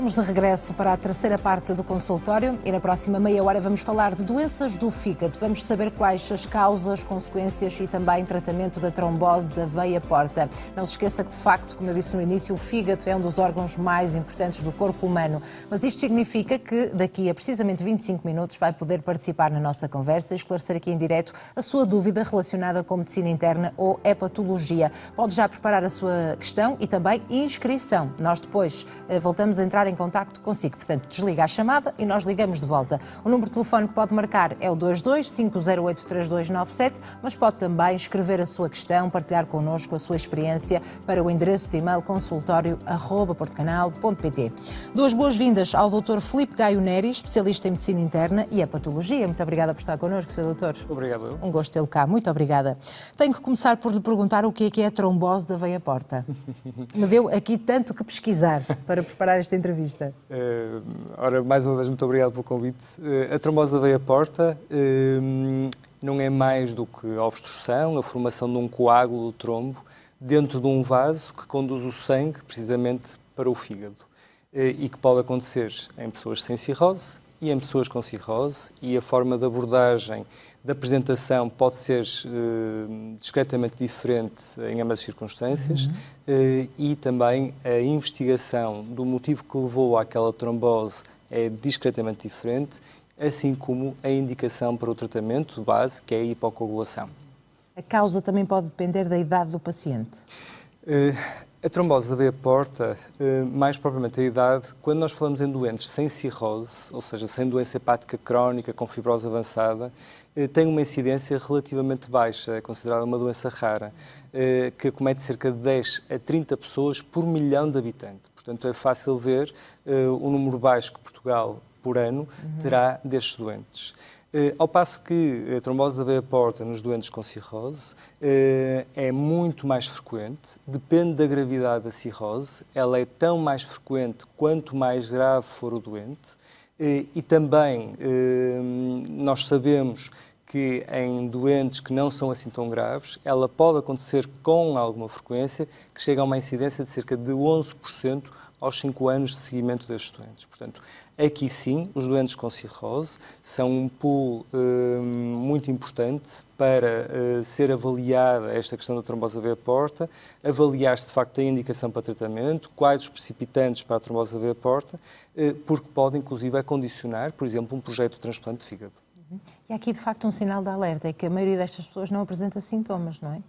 Estamos de regresso para a terceira parte do consultório e na próxima meia hora vamos falar de doenças do fígado. Vamos saber quais as causas, consequências e também tratamento da trombose da veia porta. Não se esqueça que, de facto, como eu disse no início, o fígado é um dos órgãos mais importantes do corpo humano. Mas isto significa que daqui a precisamente 25 minutos vai poder participar na nossa conversa e esclarecer aqui em direto a sua dúvida relacionada com medicina interna ou hepatologia. Pode já preparar a sua questão e também inscrição. Nós depois voltamos a entrar em contacto consigo. Portanto, desliga a chamada e nós ligamos de volta. O número de telefone que pode marcar é o 22-508-3297, mas pode também escrever a sua questão, partilhar connosco a sua experiência para o endereço de e-mail consultório@portocanal.pt. Duas boas-vindas ao Dr. Filipe Gaio Neri, especialista em medicina interna e hepatologia. Muito obrigada por estar connosco, Sr. Doutor. Obrigado. Um gosto tê-lo cá. Muito obrigada. Tenho que começar por lhe perguntar o que é a trombose da veia porta. Me deu aqui tanto que pesquisar para preparar esta entrevista. Ora, mais uma vez, muito obrigado pelo convite. A trombose da veia porta não é mais do que a obstrução, a formação de um coágulo do trombo dentro de um vaso que conduz o sangue precisamente para o fígado e que pode acontecer em pessoas sem cirrose e em pessoas com cirrose, e a forma de abordagem da apresentação pode ser discretamente diferente em ambas as circunstâncias, e também a investigação do motivo que levou àquela trombose é discretamente diferente, assim como a indicação para o tratamento de base, que é a hipocoagulação. A causa também pode depender da idade do paciente? A trombose da veia porta, mais propriamente a idade, quando nós falamos em doentes sem cirrose, ou seja, sem doença hepática crónica, com fibrose avançada, tem uma incidência relativamente baixa, é considerada uma doença rara, que acomete cerca de 10 a 30 pessoas por milhão de habitantes. Portanto, é fácil ver o número baixo que Portugal, por ano, terá destes doentes. Ao passo que a trombose da veia porta nos doentes com cirrose é muito mais frequente, depende da gravidade da cirrose, ela é tão mais frequente quanto mais grave for o doente, e também nós sabemos que em doentes que não são assim tão graves, ela pode acontecer com alguma frequência, que chega a uma incidência de cerca de 11% aos 5 anos de seguimento destes doentes. Portanto, aqui sim, os doentes com cirrose são um pool muito importante para ser avaliada esta questão da trombose da veia porta, avaliar se de facto tem indicação para tratamento, quais os precipitantes para a trombose da veia porta, porque pode inclusive condicionar, por exemplo, um projeto de transplante de fígado. E aqui de facto um sinal de alerta é que a maioria destas pessoas não apresenta sintomas, não é?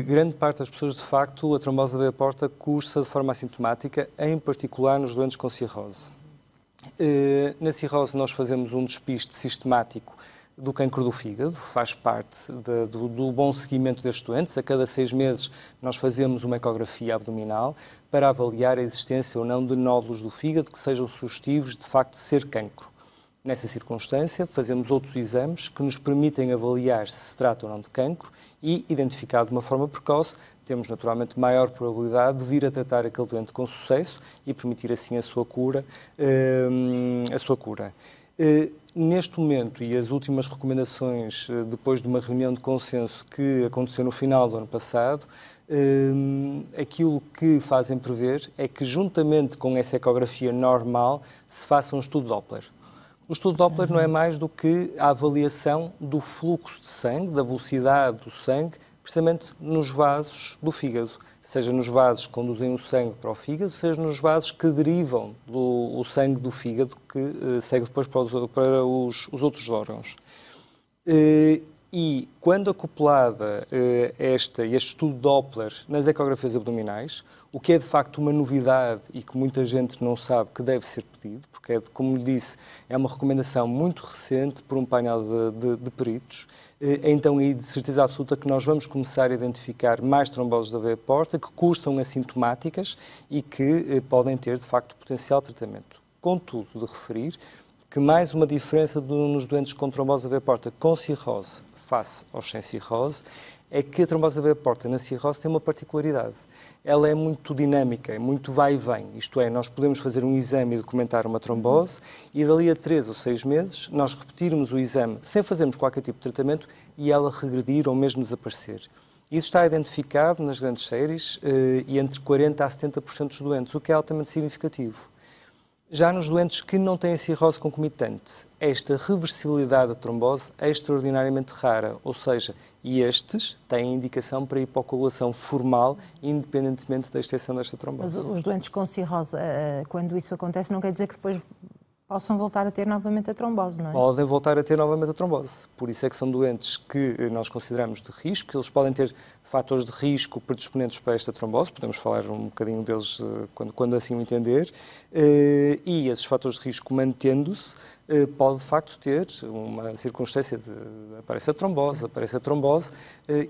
Grande parte das pessoas, de facto, a trombose da veia porta cursa de forma assintomática, em particular nos doentes com cirrose. Na cirrose nós fazemos um despiste sistemático do cancro do fígado, faz parte do bom seguimento destes doentes. A cada 6 meses nós fazemos uma ecografia abdominal para avaliar a existência ou não de nódulos do fígado que sejam sugestivos de facto de ser cancro. Nessa circunstância, fazemos outros exames que nos permitem avaliar se se trata ou não de cancro e, identificado de uma forma precoce, temos naturalmente maior probabilidade de vir a tratar aquele doente com sucesso e permitir assim a sua cura. Neste momento, e as últimas recomendações, depois de uma reunião de consenso que aconteceu no final do ano passado, aquilo que fazem prever é que, juntamente com essa ecografia normal, se faça um estudo Doppler. O estudo Doppler não é mais do que a avaliação do fluxo de sangue, da velocidade do sangue, precisamente nos vasos do fígado. Seja nos vasos que conduzem o sangue para o fígado, seja nos vasos que derivam do sangue do fígado, que segue depois para os outros órgãos. E quando acoplada este estudo Doppler nas ecografias abdominais, o que é de facto uma novidade e que muita gente não sabe que deve ser pedido, porque, como lhe disse, é uma recomendação muito recente por um painel de peritos, então aí de certeza absoluta que nós vamos começar a identificar mais tromboses da veia porta que cursam assintomáticas e que podem ter de facto potencial tratamento. Contudo, de referir que mais uma diferença nos doentes com trombose da veia porta com cirrose face aos sem cirrose, é que a trombose da veia porta na cirrose tem uma particularidade. Ela é muito dinâmica, é muito vai e vem. Isto é, nós podemos fazer um exame e documentar uma trombose e dali a 3 ou 6 meses nós repetirmos o exame sem fazermos qualquer tipo de tratamento e ela regredir ou mesmo desaparecer. Isso está identificado nas grandes séries e entre 40% a 70% dos doentes, o que é altamente significativo. Já nos doentes que não têm cirrose concomitante, esta reversibilidade da trombose é extraordinariamente rara, ou seja, estes têm indicação para hipocoagulação formal, independentemente da extensão desta trombose. Mas os doentes com cirrose, quando isso acontece, não quer dizer que depois possam voltar a ter novamente a trombose, não é? Podem voltar a ter novamente a trombose. Por isso é que são doentes que nós consideramos de risco. Eles podem ter fatores de risco predisponentes para esta trombose, podemos falar um bocadinho deles quando assim o entender, e esses fatores de risco mantendo-se, pode de facto ter uma circunstância de aparece a trombose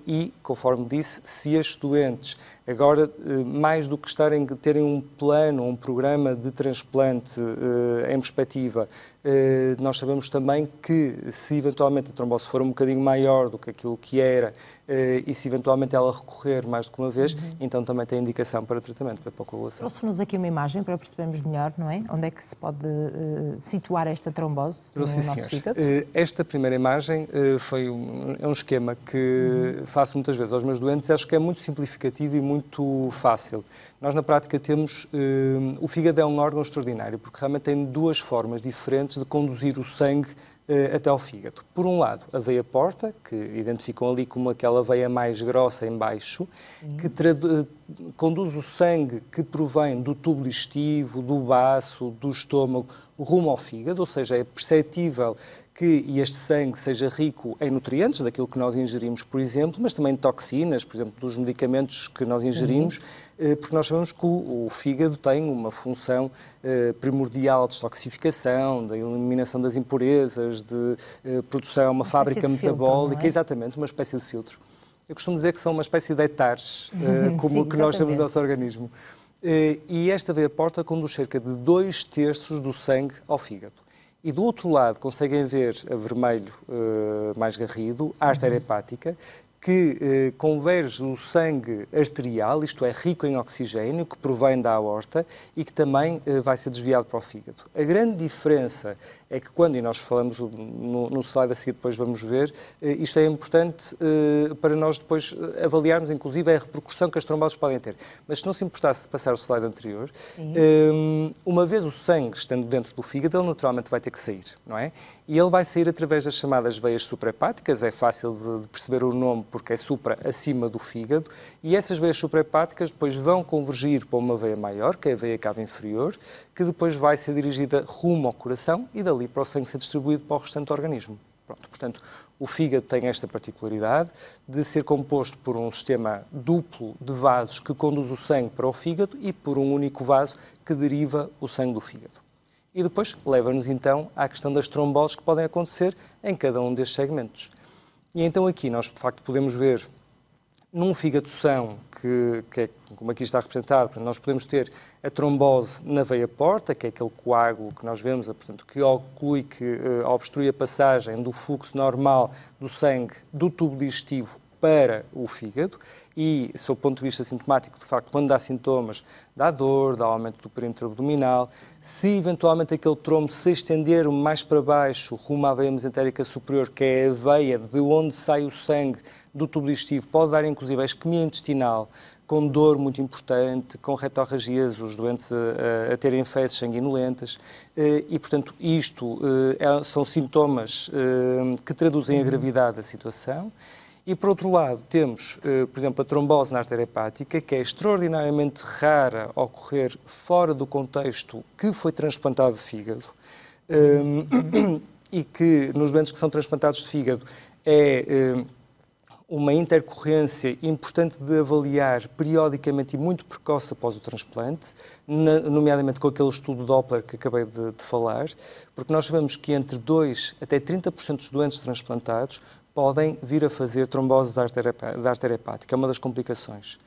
e, conforme disse, se estes doentes agora, mais do que terem um plano, um programa de transplante em perspectiva, nós sabemos também que se eventualmente a trombose for um bocadinho maior do que aquilo que era e se eventualmente ela recorrer mais do que uma vez, então também tem indicação para tratamento, para hipocoagulação. Trouxe-nos aqui uma imagem para percebermos melhor, não é? Onde é que se pode situar esta trombose no nosso fígado? Esta primeira imagem é um esquema que faço muitas vezes aos meus doentes e acho que é muito simplificativo e muito fácil. Nós, na prática, temos... o fígado é um órgão extraordinário, porque realmente tem duas formas diferentes de conduzir o sangue até ao fígado. Por um lado, a veia porta, que identificam ali como aquela veia mais grossa em baixo, que conduz o sangue que provém do tubo digestivo, do baço, do estômago, rumo ao fígado, ou seja, é perceptível que este sangue seja rico em nutrientes, daquilo que nós ingerimos, por exemplo, mas também de toxinas, por exemplo, dos medicamentos que nós ingerimos, porque nós sabemos que o fígado tem uma função primordial de detoxificação, da eliminação das impurezas, de produção, uma fábrica metabólica, filtro, exatamente, uma espécie de filtro. Eu costumo dizer que são uma espécie de hectares, como sim, que nós temos no nosso organismo. E esta veia porta conduz cerca de 2/3 do sangue ao fígado. E do outro lado conseguem ver a vermelho mais garrido, a artéria hepática, que converge o sangue arterial, isto é, rico em oxigênio, que provém da aorta e que também vai ser desviado para o fígado. A grande diferença é que quando, e nós falamos no slide a seguir, depois vamos ver, isto é importante para nós depois avaliarmos, inclusive, a repercussão que as tromboses podem ter. Mas se não se importasse de passar o slide anterior, uma vez o sangue estando dentro do fígado, ele naturalmente vai ter que sair, não é? E ele vai sair através das chamadas veias suprahepáticas, é fácil de perceber o nome porque é supra acima do fígado, e essas veias suprahepáticas depois vão convergir para uma veia maior, que é a veia cava inferior, que depois vai ser dirigida rumo ao coração e dali para o sangue ser distribuído para o restante do organismo. Pronto, portanto, o fígado tem esta particularidade de ser composto por um sistema duplo de vasos que conduz o sangue para o fígado e por um único vaso que deriva o sangue do fígado. E depois leva-nos então à questão das tromboses que podem acontecer em cada um destes segmentos. E então aqui nós, de facto, podemos ver num fígado são, que é como aqui está representado, nós podemos ter a trombose na veia porta, que é aquele coágulo que nós vemos, portanto, que oclui, que obstrui a passagem do fluxo normal do sangue do tubo digestivo para o fígado e, sob o ponto de vista sintomático, de facto, quando dá sintomas, dá dor, dá aumento do perímetro abdominal. Se eventualmente aquele trombo se estender mais para baixo, rumo à veia mesentérica superior, que é a veia de onde sai o sangue do tubo digestivo, pode dar inclusive a isquemia intestinal, com dor muito importante, com retorragias, os doentes a terem fezes sanguinolentas e, portanto, isto são sintomas que traduzem a gravidade da situação. E, por outro lado, temos, por exemplo, a trombose na artéria hepática, que é extraordinariamente rara ocorrer fora do contexto que foi transplantado de fígado e que, nos doentes que são transplantados de fígado, é uma intercorrência importante de avaliar periodicamente e muito precoce após o transplante, nomeadamente com aquele estudo Doppler que acabei de falar, porque nós sabemos que entre 2% até 30% dos doentes transplantados podem vir a fazer trombose da artéria hepática, é uma das complicações.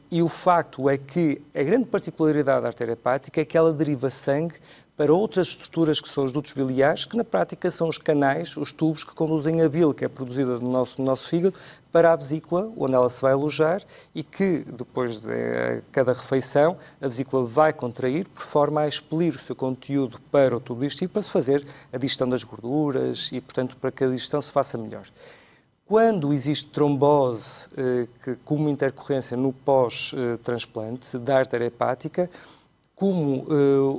E o facto é que a grande particularidade da artéria hepática é que ela deriva sangue para outras estruturas que são os dutos biliares, que na prática são os canais, os tubos que conduzem a bile, que é produzida no nosso fígado, para a vesícula, onde ela se vai alojar e que, depois de cada refeição, a vesícula vai contrair, por forma a expelir o seu conteúdo para o tubo digestivo, para se fazer a digestão das gorduras e, portanto, para que a digestão se faça melhor. Quando existe trombose, como intercorrência no pós-transplante da artéria hepática, como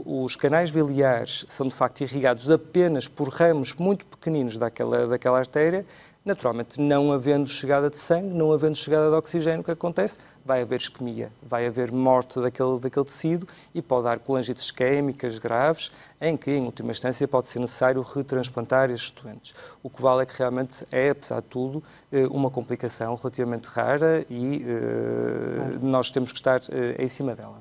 os canais biliares são de facto irrigados apenas por ramos muito pequeninos daquela artéria, naturalmente, não havendo chegada de sangue, não havendo chegada de oxigênio, o que acontece? Vai haver isquemia, vai haver morte daquele tecido e pode dar colangites isquémicas graves, em que, em última instância, pode ser necessário retransplantar estes doentes. O que vale é que realmente é, apesar de tudo, uma complicação relativamente rara e nós temos que estar em cima dela.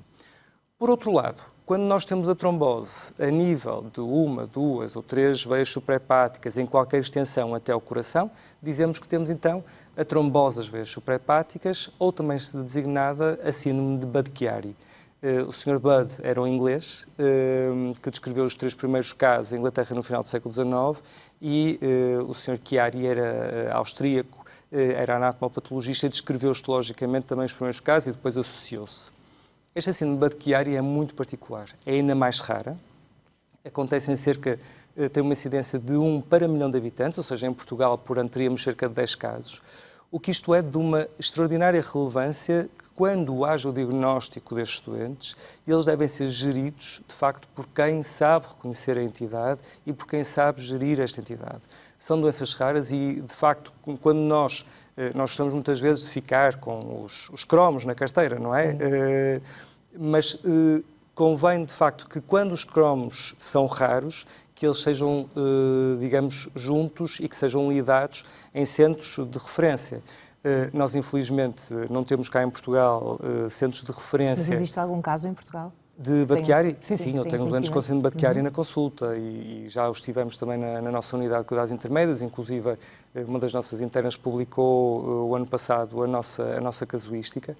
Por outro lado, quando nós temos a trombose a nível de 1, 2 ou 3 veias suprahepáticas em qualquer extensão até ao coração, dizemos que temos então a trombose das veias suprahepáticas, ou também designada a síndrome de Budd-Chiari. O Sr. Budd era um inglês que descreveu os 3 primeiros casos em Inglaterra no final do século XIX e o Sr. Chiari era austríaco, era anatomopatologista e descreveu histologicamente também os primeiros casos e depois associou-se. Esta síndrome de Budd-Chiari é muito particular, é ainda mais rara, acontece em tem uma incidência de 1 para 1 milhão de habitantes, ou seja, em Portugal, por ano, teríamos cerca de 10 casos, o que isto é de uma extraordinária relevância que quando haja o diagnóstico destes doentes, eles devem ser geridos, de facto, por quem sabe reconhecer a entidade e por quem sabe gerir esta entidade. São doenças raras e, de facto, quando nós gostamos muitas vezes de ficar com os cromos na carteira, não é? Mas convém, de facto, que quando os cromos são raros, que eles sejam, digamos, juntos e que sejam lidados em centros de referência. Nós, infelizmente, não temos cá em Portugal centros de referência. Mas existe algum caso em Portugal? De Budd-Chiari? Sim, eu tenho doentes com síndrome de Budd-Chiari na consulta e já os tivemos também na nossa unidade de cuidados intermédios, inclusive uma das nossas internas publicou o ano passado a nossa casuística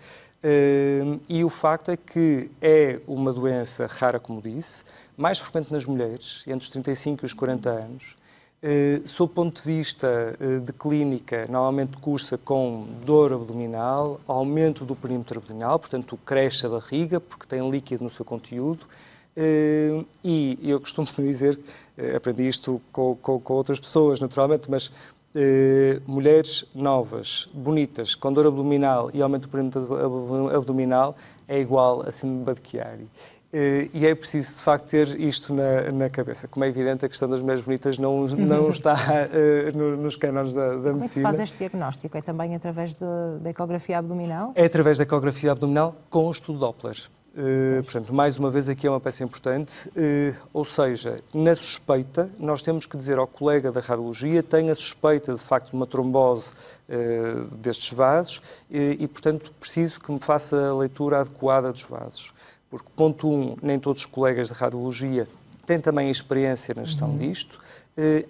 e o facto é que é uma doença rara, como disse, mais frequente nas mulheres, entre os 35 e os 40 anos. Sob o ponto de vista de clínica, normalmente cursa com dor abdominal, aumento do perímetro abdominal, portanto cresce a barriga porque tem líquido no seu conteúdo e eu costumo dizer, aprendi isto com outras pessoas naturalmente, mas mulheres novas, bonitas, com dor abdominal e aumento do perímetro abdominal é igual a síndrome de Budd-Chiari. E é preciso, de facto, ter isto na cabeça. Como é evidente, a questão das mulheres bonitas não está nos cânones da medicina. Como é que se faz este diagnóstico? É também através da ecografia abdominal? É através da ecografia abdominal com o estudo Doppler. Portanto, mais uma vez, aqui é uma peça importante. Ou seja, na suspeita, nós temos que dizer ao colega da radiologia tem a suspeita, de facto, de uma trombose destes vasos e, portanto, preciso que me faça a leitura adequada dos vasos. Porque, ponto 1, nem todos os colegas de radiologia têm também a experiência na gestão disto.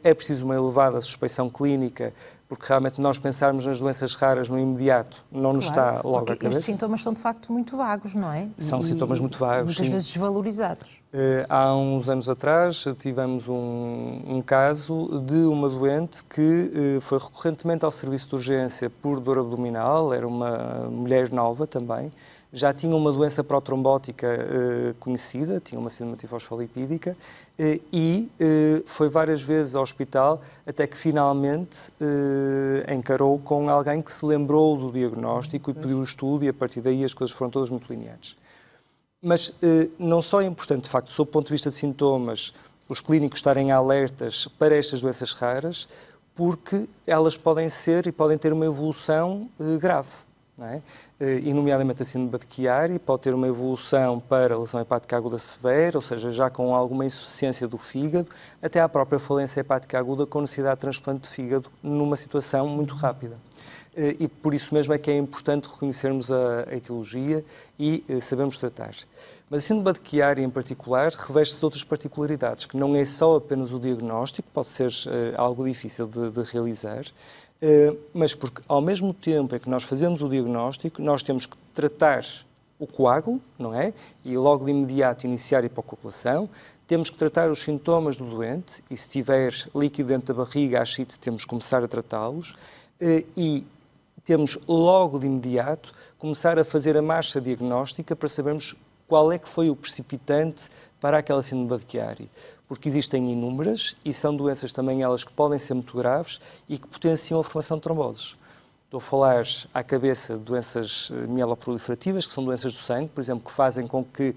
É preciso uma elevada suspeição clínica, porque realmente nós pensarmos nas doenças raras no imediato não nos está logo à cabeça. Estes sintomas são, de facto, muito vagos, não é? São sintomas muito vagos. Muitas vezes desvalorizados. Há uns anos atrás tivemos um caso de uma doente que foi recorrentemente ao serviço de urgência por dor abdominal, era uma mulher nova também, já tinha uma doença protrombótica conhecida, tinha uma síndrome tifosfolipídica e foi várias vezes ao hospital até que finalmente encarou com alguém que se lembrou do diagnóstico e pediu o estudo e a partir daí as coisas foram todas muito lineares. Mas não só é importante, de facto, sob o ponto de vista de sintomas, os clínicos estarem alertas para estas doenças raras, porque elas podem ser e podem ter uma evolução grave. Não é? E, nomeadamente, a síndrome de Budd-Chiari pode ter uma evolução para lesão hepática aguda severa, ou seja, já com alguma insuficiência do fígado, até à própria falência hepática aguda com necessidade de transplante de fígado numa situação muito rápida. E por isso mesmo é que é importante reconhecermos a etiologia e sabermos tratar. Mas a síndrome de Budd-Chiari, em particular, reveste-se de outras particularidades, que não é só apenas o diagnóstico, pode ser algo difícil de realizar, mas porque, ao mesmo tempo em que nós fazemos o diagnóstico, nós temos que tratar o coágulo, não é? E logo de imediato iniciar a hipocoagulação. Temos que tratar os sintomas do doente e, se tiver líquido dentro da barriga, a ascite, temos que começar a tratá-los. E temos logo de imediato começar a fazer a marcha diagnóstica para sabermos qual é que foi o precipitante para aquela síndrome de Budd-Chiari. Porque existem inúmeras e são doenças também elas que podem ser muito graves e que potenciam a formação de tromboses. Estou a falar à cabeça de doenças mieloproliferativas, que são doenças do sangue, por exemplo, que fazem com que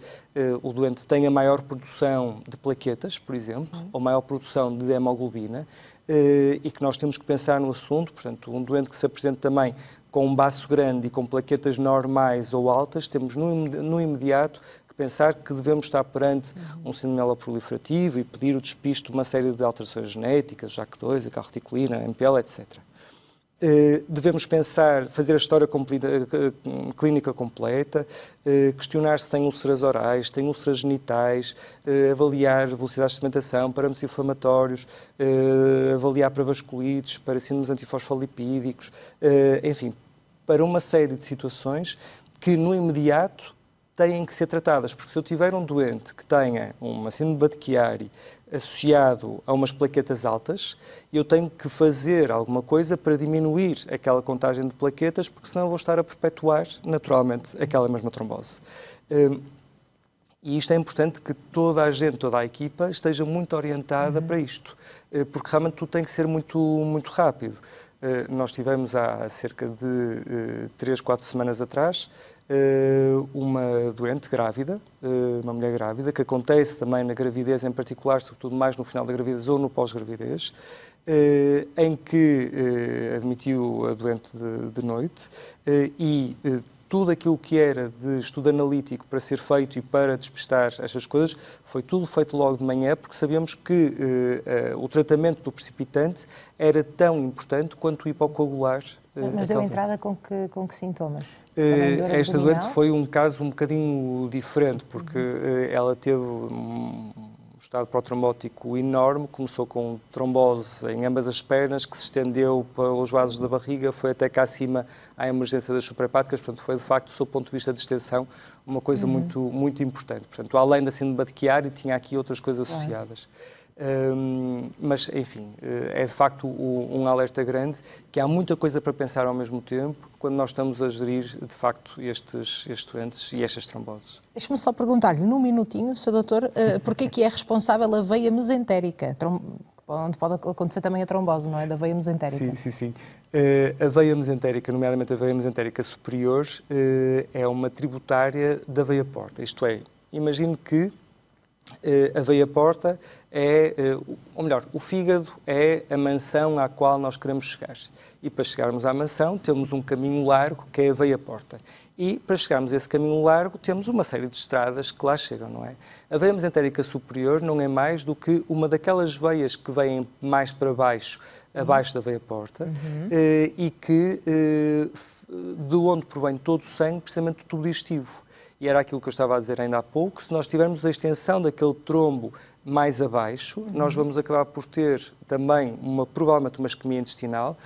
o doente tenha maior produção de plaquetas, por exemplo, sim, ou maior produção de hemoglobina, e que nós temos que pensar no assunto. Portanto, um doente que se apresente também com um baço grande e com plaquetas normais ou altas, temos no imediato que pensar que devemos estar perante um síndrome mieloproliferativo e pedir o despiste de uma série de alterações genéticas, JAK2, a calreticulina, MPL, etc. Devemos pensar, fazer a história clínica completa, questionar se tem úlceras orais, se tem úlceras genitais, avaliar velocidade de sedimentação, parâmetros inflamatórios, avaliar para vasculites, para síndromes antifosfolipídicos, enfim, para uma série de situações que no imediato têm que ser tratadas, porque se eu tiver um doente que tenha uma síndrome de Budd-Chiari associado a umas plaquetas altas, eu tenho que fazer alguma coisa para diminuir aquela contagem de plaquetas, porque senão eu vou estar a perpetuar naturalmente aquela mesma trombose. E isto é importante que toda a gente, toda a equipa, esteja muito orientada para isto, porque realmente tudo tem que ser muito rápido. Nós tivemos há cerca de 3, 4 semanas atrás uma doente grávida, uma mulher grávida, que acontece também na gravidez em particular, sobretudo mais no final da gravidez ou no pós-gravidez, em que admitiu a doente de noite e tudo aquilo que era de estudo analítico para ser feito e para despistar estas coisas, foi tudo feito logo de manhã, porque sabíamos que o tratamento do precipitante era tão importante quanto o hipocoagular. Mas deu entrada com que sintomas? Esta doente foi um caso um bocadinho diferente, porque ela teve um estado protrombótico enorme, começou com trombose em ambas as pernas, que se estendeu pelos vasos da barriga, foi até cá acima à emergência das suprahepáticas, portanto foi de facto, do seu ponto de vista de extensão, uma coisa muito importante. Portanto, além da síndrome de Budd-Chiari, tinha aqui outras coisas associadas. Mas, enfim, é de facto um alerta grande, que há muita coisa para pensar ao mesmo tempo quando nós estamos a gerir, de facto, estes doentes e estas tromboses. Deixe-me só perguntar-lhe, num minutinho, Sr. Doutor, porque é que é responsável a veia mesentérica, onde pode acontecer também a trombose, não é? Da veia mesentérica. Sim. A veia mesentérica, nomeadamente a veia mesentérica superior, é uma tributária da veia porta. Isto é, imagine que a veia porta ou melhor, o fígado é a mansão à qual nós queremos chegar. E para chegarmos à mansão temos um caminho largo que é a veia porta. E para chegarmos a esse caminho largo temos uma série de estradas que lá chegam, não é? A veia mesentérica superior não é mais do que uma daquelas veias que vêm mais para baixo, abaixo da veia porta, e que de onde provém todo o sangue, precisamente do tubo digestivo. E era aquilo que eu estava a dizer ainda há pouco, se nós tivermos a extensão daquele trombo mais abaixo, nós vamos acabar por ter também, provavelmente, uma isquemia intestinal,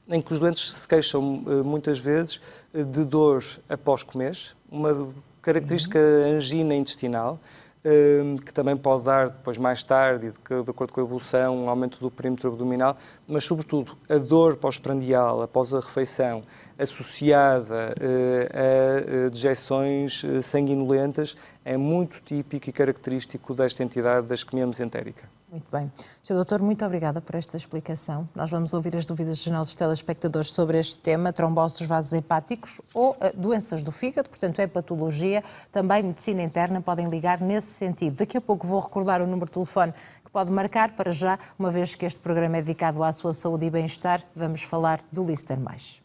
em que os doentes se queixam muitas vezes de dor após comer, uma característica angina intestinal, que também pode dar depois mais tarde, de acordo com a evolução, um aumento do perímetro abdominal, mas sobretudo a dor pós-prandial após a refeição associada a dejeções sanguinolentas é muito típico e característico desta entidade da isquemia mesentérica. Muito bem. Sr. Doutor, muito obrigada por esta explicação. Nós vamos ouvir as dúvidas dos nossos telespectadores sobre este tema, trombose dos vasos hepáticos ou doenças do fígado, portanto é patologia, também medicina interna, podem ligar nesse sentido. Daqui a pouco vou recordar o número de telefone que pode marcar. Para já, uma vez que este programa é dedicado à sua saúde e bem-estar, vamos falar do Lister Mais.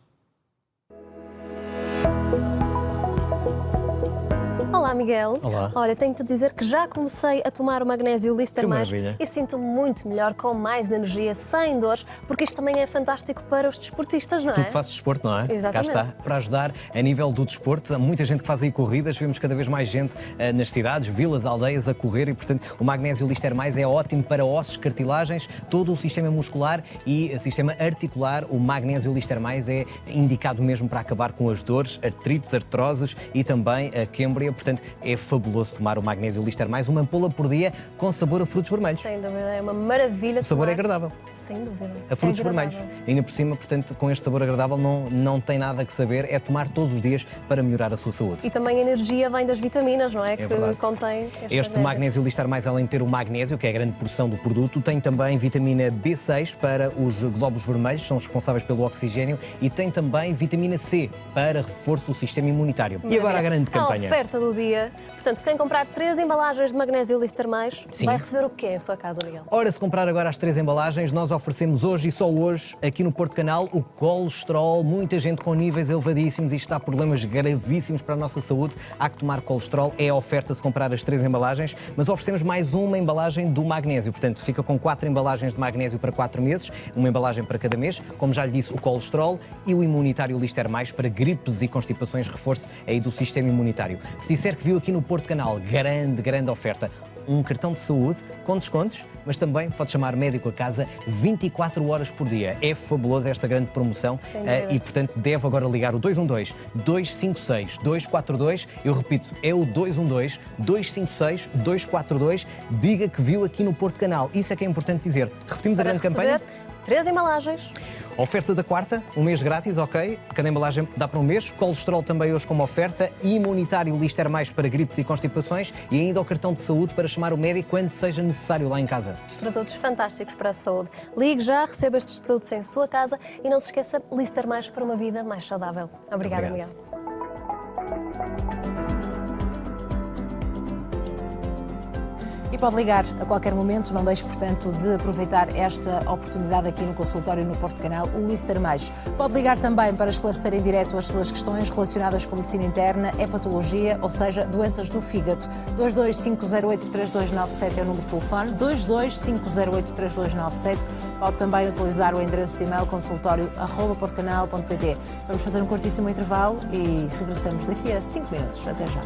Olá, Miguel. Olá. Olha, tenho-te a dizer que já comecei a tomar o magnésio Lister Mais e sinto-me muito melhor, com mais energia, sem dores, porque isto também é fantástico para os desportistas, não é? Tu que fazes desporto, não é? Exatamente. Cá está, para ajudar a nível do desporto. Há muita gente que faz aí corridas, vemos cada vez mais gente nas cidades, vilas, aldeias a correr e, portanto, o magnésio Lister Mais é ótimo para ossos, cartilagens, todo o sistema muscular e sistema articular. O magnésio Lister Mais é indicado mesmo para acabar com as dores, artrites, artroses e também a quêmbria. Portanto, é fabuloso tomar o magnésio Lister Mais, uma ampola por dia com sabor a frutos vermelhos. Sem dúvida, é uma maravilha. O sabor é agradável. Sem dúvida. A frutos agradável. vermelhos. Ainda por cima, portanto, com este sabor agradável, não tem nada que saber, é tomar todos os dias para melhorar a sua saúde. E também a energia vem das vitaminas, não é? Que verdade. contém Este magnésio Lister Mais, além de ter o magnésio, que é a grande porção do produto, tem também vitamina B6 para os glóbulos vermelhos, são responsáveis pelo oxigênio, e tem também vitamina C para reforço do sistema imunitário. E agora a grande campanha. A oferta do dia. Portanto, quem comprar 3 embalagens de magnésio Lister Mais vai receber o quê em sua casa, Miguel? Ora, se comprar agora as 3 embalagens, nós oferecemos hoje e só hoje, aqui no Porto Canal, o colesterol. Muita gente com níveis elevadíssimos, isto dá problemas gravíssimos para a nossa saúde. Há que tomar colesterol, é a oferta se comprar as 3 embalagens, mas oferecemos mais uma embalagem do magnésio. Portanto, fica com 4 embalagens de magnésio para 4 meses, uma embalagem para cada mês. Como já lhe disse, o colesterol e o imunitário Lister Mais para gripes e constipações, reforço aí do sistema imunitário. Se disser que viu aqui no Porto Canal, grande oferta. Um cartão de saúde com descontos, mas também pode chamar médico a casa 24 horas por dia. É fabulosa esta grande promoção e, portanto, deve agora ligar o 212-256-242. Eu repito, é o 212-256-242. Diga que viu aqui no Porto Canal. Isso é que é importante dizer. Repetimos a grande campanha. 3 embalagens. Oferta da quarta, um mês grátis, ok. Cada embalagem dá para um mês. Colesterol também hoje como oferta. Imunitário Lister Mais para gripes e constipações. E ainda o cartão de saúde para chamar o médico quando seja necessário lá em casa. Produtos fantásticos para a saúde. Ligue já, receba estes produtos em sua casa e não se esqueça, Lister Mais para uma vida mais saudável. Obrigada, Miguel. E pode ligar a qualquer momento, não deixe, portanto, de aproveitar esta oportunidade aqui no consultório no Porto Canal, o Lister Mais. Pode ligar também para esclarecer em direto as suas questões relacionadas com medicina interna, hepatologia, ou seja, doenças do fígado. 225083297 é o número de telefone, 225083297. Pode também utilizar o endereço de e-mail consultório@portocanal.pt. Vamos fazer um curtíssimo intervalo e regressamos daqui a 5 minutos. Até já.